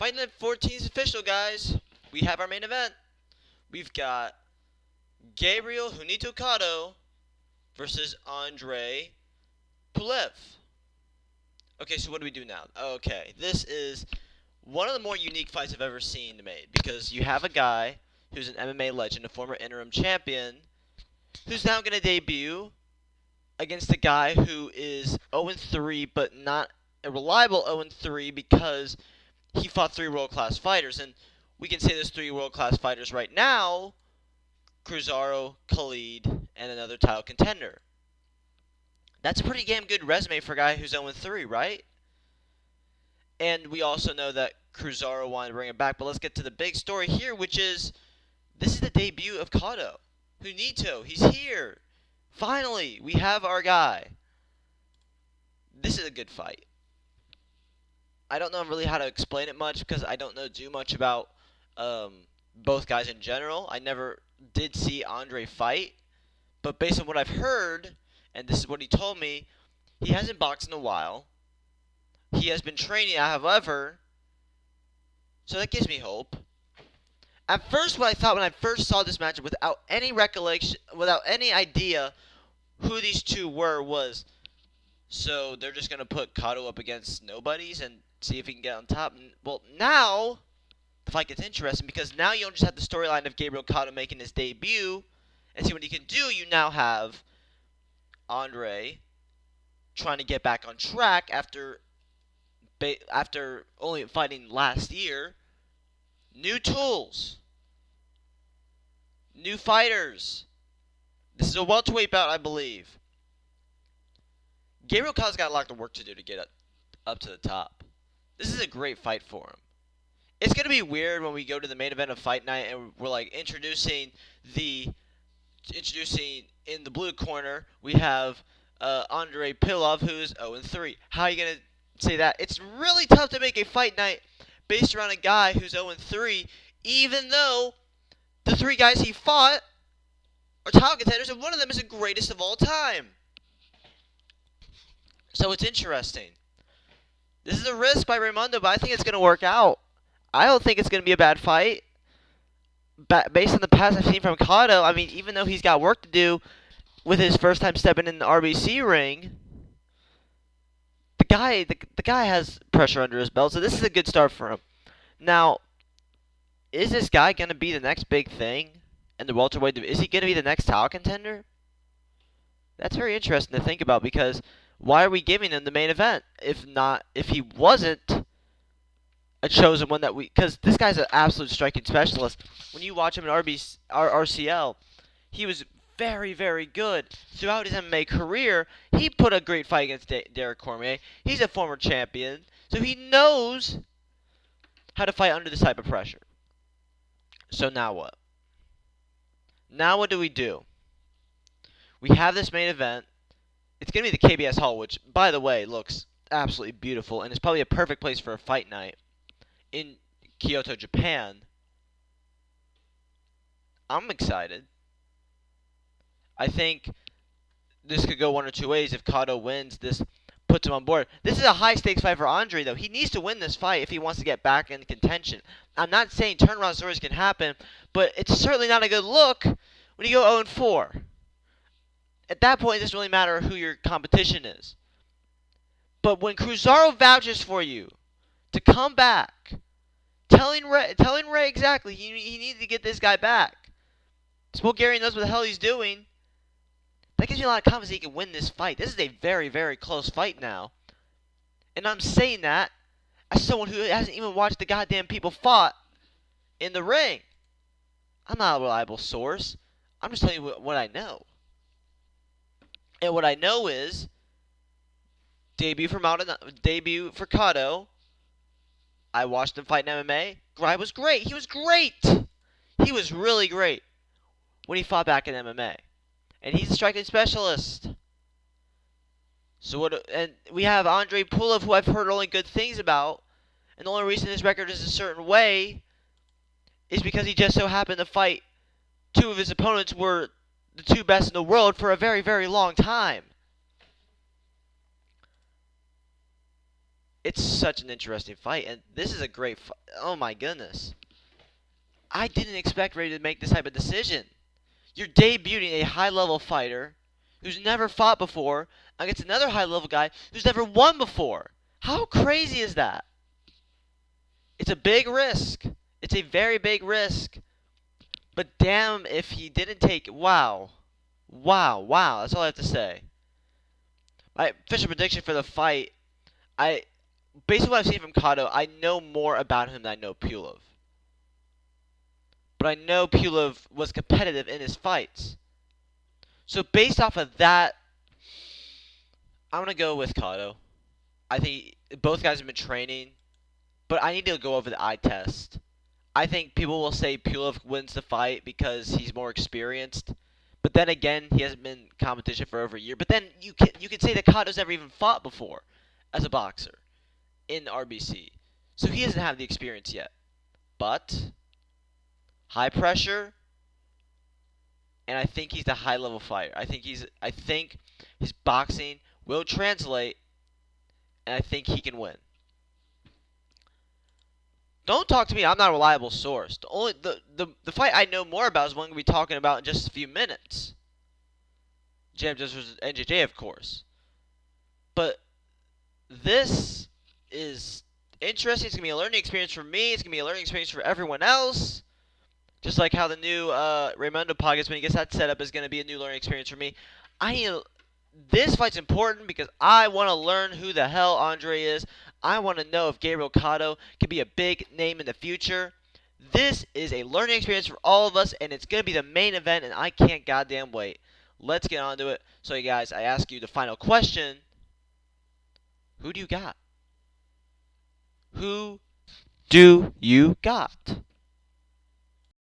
Fight Night 14 is official, guys. We have our main event. We've got Gabriel Junito Cotto versus Andre Pulev. Okay, so what do we do now? Okay, this is one of the more unique fights I've ever seen made because you have a guy who's an MMA legend, a former interim champion, who's now going to debut against a guy who is 0-3, but not a reliable 0-3 because he fought 3 world-class fighters. And we can say there's 3 world-class fighters right now: Cruzaro, Khalid, and another title contender. That's a pretty damn good resume for a guy who's 0-3, right? And we also know that Cruzaro wanted to bring it back. But let's get to the big story here, which is this is the debut of Cotto. Junito, he's here. Finally, we have our guy. This is a good fight. I don't know really how to explain it much because I don't know too much about both guys in general. I never did see Andre fight. But based on what I've heard, and this is what he told me, he hasn't boxed in a while. He has been training, however, so that gives me hope. At first, what I thought when I first saw this matchup, without any recollection, without any idea who these two were, was so they're just gonna put Cotto up against nobodies and see if he can get on top. Well, now the fight gets interesting because now you don't just have the storyline of Gabriel Cotto making his debut and see what he can do. You now have Andre trying to get back on track after only fighting last year. New tools, new fighters. This is a welterweight bout, I believe. Gabriel Cotto's got a lot of work to do to get up to the top. This is a great fight for him. It's going to be weird when we go to the main event of Fight Night and we're like introducing in the blue corner, we have Andre Pulev, who's 0-3. How are you going to say that? It's really tough to make a Fight Night based around a guy who's 0-3, even though the 3 guys he fought are title contenders, and one of them is the greatest of all time. So it's interesting. This is a risk by Raimundo, but I think it's going to work out. I don't think it's going to be a bad fight. Based on the past I've seen from Cotto, I mean, even though he's got work to do with his first time stepping in the RBC ring, the guy has pressure under his belt, so this is a good start for him. Now, is this guy going to be the next big thing in the welterweight division? Is he going to be the next title contender? That's very interesting to think about because why are we giving him the main event if he wasn't a chosen one because this guy's an absolute striking specialist. When you watch him in RCL, he was very, very good throughout his MMA career. He put a great fight against Derek Cormier. He's a former champion, so he knows how to fight under this type of pressure. So now what? Now what do? We have this main event. It's going to be the KBS Hall, which, by the way, looks absolutely beautiful, and it's probably a perfect place for a fight night in Kyoto, Japan. I'm excited. I think this could go one or two ways. If Cotto wins, this puts him on board. This is a high-stakes fight for Andre, though. He needs to win this fight if he wants to get back in contention. I'm not saying turnaround stories can happen, but it's certainly not a good look when you go 0-4. At that point, it doesn't really matter who your competition is. But when Cruzaro vouches for you to come back, telling Ray exactly he needs to get this guy back. Bulgarian knows what the hell he's doing. That gives you a lot of confidence he can win this fight. This is a very, very close fight now. And I'm saying that as someone who hasn't even watched the goddamn people fought in the ring. I'm not a reliable source. I'm just telling you what I know. And what I know is debut for Cotto. I watched him fight in MMA. Guy was great. He was great. He was really great when he fought back in MMA. And he's a striking specialist. And we have Andre Pulev, who I've heard only good things about. And the only reason his record is a certain way is because he just so happened to fight 2 of his opponents were the 2 best in the world for a very, very long time. It's such an interesting fight, and this is a great fight. Oh my goodness. I didn't expect Ray to make this type of decision. You're debuting a high-level fighter who's never fought before against another high-level guy who's never won before. How crazy is that? It's a big risk. It's a very big risk. But damn if he didn't take it. Wow. Wow, wow. That's all I have to say. My official prediction for the fight, I based on what I've seen from Cotto, I know more about him than I know Pulev. But I know Pulev was competitive in his fights. So based off of that, I'm gonna go with Cotto. I think both guys have been training, but I need to go over the eye test. I think people will say Pulev wins the fight because he's more experienced. But then again, he hasn't been in competition for over a year. But then you can say that Cotto's never even fought before as a boxer in RBC. So he doesn't have the experience yet. But high pressure, and I think he's a high level fighter. I think his boxing will translate, and I think he can win. Don't talk to me. I'm not a reliable source. The fight I know more about is one we'll be talking about in just a few minutes. Jam versus NJJ, of course. But this is interesting. It's gonna be a learning experience for me. It's gonna be a learning experience for everyone else. Just like how the new Raymundo podcast, when he gets that set up, is gonna be a new learning experience for me. This fight's important because I want to learn who the hell Andre is. I want to know if Gabriel Cotto can be a big name in the future. This is a learning experience for all of us, and it's going to be the main event, and I can't goddamn wait. Let's get on to it. So, you guys, I ask you the final question. Who do you got? Who do you got?